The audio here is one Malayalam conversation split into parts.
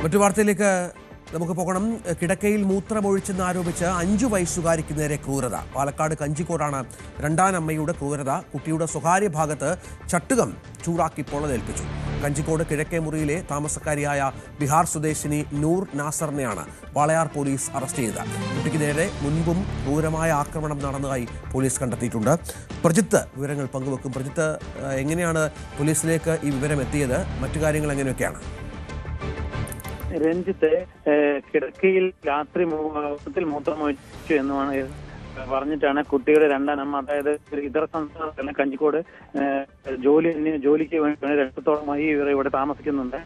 മറ്റു വാർത്തയിലേക്ക് നമുക്ക് പോകണം. കിടക്കയിൽ മൂത്രമൊഴിച്ചെന്ന് ആരോപിച്ച് 5 വയസ്സുകാരിക്ക് നേരെ ക്രൂരത. പാലക്കാട് കഞ്ചിക്കോടാണ് രണ്ടാനമ്മയുടെ ക്രൂരത. കുട്ടിയുടെ സ്വകാര്യ ഭാഗത്ത് ചട്ടുകം ചൂടാക്കി പൊള്ളലേൽപ്പിച്ചു. കഞ്ചിക്കോട് കിഴക്കേ മുറിയിലെ താമസക്കാരിയായ ബീഹാർ സ്വദേശിനി നൂർ നാസറിനെയാണ് വാളയാർ പോലീസ് അറസ്റ്റ് ചെയ്തത്. കുട്ടിക്ക് നേരെ മുൻപും ക്രൂരമായ ആക്രമണം നടന്നതായി പോലീസ് കണ്ടെത്തിയിട്ടുണ്ട്. പ്രജിത്ത് വിവരങ്ങൾ പങ്കുവെക്കും. പ്രജിത്ത്, എങ്ങനെയാണ് പോലീസിലേക്ക് ഈ വിവരം എത്തിയത്? മറ്റു കാര്യങ്ങൾ എങ്ങനെയൊക്കെയാണ്? രഞ്ജിത്ത്, കിടക്കയിൽ രാത്രി മൂത്രമൊഴിച്ചു എന്നാണ് പറഞ്ഞിട്ടാണ് കുട്ടിയുടെ രണ്ടാനമ്മ, അതായത് ഇതര സംസ്ഥാനത്തല്ല, കഞ്ചിക്കോട് ജോലിക്ക് വേണ്ടി രണ്ടത്തോളമായി ഇവർ ഇവിടെ താമസിക്കുന്നുണ്ട്.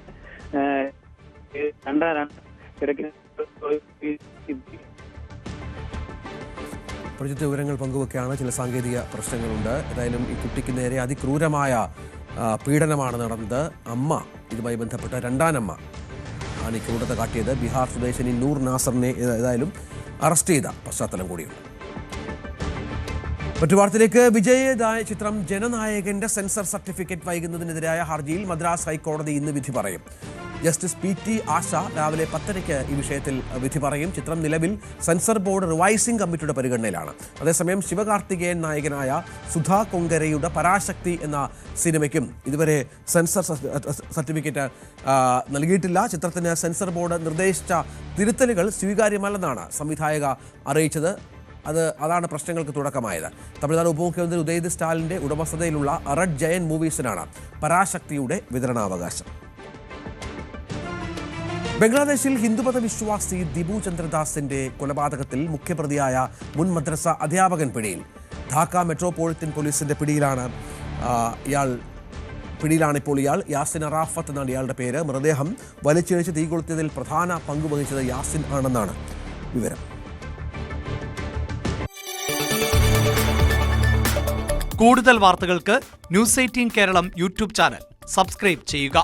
പ്രജിത്ത് വിവരങ്ങൾ പങ്കുവെക്കുകയാണ്. ചില സാങ്കേതിക പ്രശ്നങ്ങളുണ്ട്. ഏതായാലും ഈ കുട്ടിക്ക് നേരെ അതിക്രൂരമായ പീഡനമാണ് നടന്നത്. അമ്മ ഇതുമായി ബന്ധപ്പെട്ട രണ്ടാനമ്മ ആണ് ഈ ക്രൂരത കാട്ടിയത്. ബീഹാർ സ്വദേശിനി നൂർ നാസറിനെ ഏതായാലും അറസ്റ്റ് ചെയ്ത പശ്ചാത്തലം കൂടിയുണ്ട്. മറ്റു വാർത്തയിലേക്ക്. വിജയ് ചിത്രം ജനനായകന്റെ സെൻസർ സർട്ടിഫിക്കറ്റ് വൈകുന്നതിനെതിരായ ഹർജിയിൽ മദ്രാസ് ഹൈക്കോടതി ഇന്ന് വിധി പറയും. ജസ്റ്റിസ് PT ആശ രാവിലെ 10:00 ഈ വിഷയത്തിൽ വിധി പറയും. ചിത്രം നിലവിൽ സെൻസർ ബോർഡ് റിവൈസിംഗ് കമ്മിറ്റിയുടെ പരിഗണനയിലാണ്. അതേസമയം ശിവകാർത്തികേയൻ നായകനായ സുധാ കൊങ്കരയുടെ പരാശക്തി എന്ന സിനിമയ്ക്കും ഇതുവരെ സെൻസർ സർട്ടിഫിക്കറ്റ് നൽകിയിട്ടില്ല. ചിത്രത്തിന് സെൻസർ ബോർഡ് നിർദ്ദേശിച്ച തിരുത്തലുകൾ സ്വീകാര്യമല്ലെന്നാണ് സംവിധായക അറിയിച്ചത്. അതാണ് പ്രശ്നങ്ങൾക്ക് തുടക്കമായത്. തമിഴ്നാട് ഉപമുഖ്യമന്ത്രി ഉദയനിധി സ്റ്റാലിൻ്റെ ഉടമസ്ഥതയിലുള്ള റെഡ് ജയന്റ് മൂവീസിനാണ് പരാശക്തിയുടെ വിതരണാവകാശം. ബംഗ്ലാദേശിൽ ഹിന്ദുമത വിശ്വാസി ദിബു ചന്ദ്രദാസിന്റെ കൊലപാതകത്തിൽ മുഖ്യപ്രതിയായ മുൻ മദ്രസ അധ്യാപകൻ പിടിയിൽ. ധാക്ക മെട്രോപൊളിറ്റൻ പോലീസിന്റെ പിടിയിലാണിപ്പോൾ ഇയാൾ. യാസിൻ അറാഫത്ത് എന്നാണ് ഇയാളുടെ പേര്. മൃതദേഹം വലിച്ചിഴച്ച് തീ കൊളുത്തിയതിൽ പ്രധാന പങ്കുവഹിച്ചത് യാസിൻ ആണെന്നാണ് വിവരം. കൂടുതൽ വാർത്തകൾക്ക് News 18 Keralam YouTube channel subscribe ചെയ്യുക.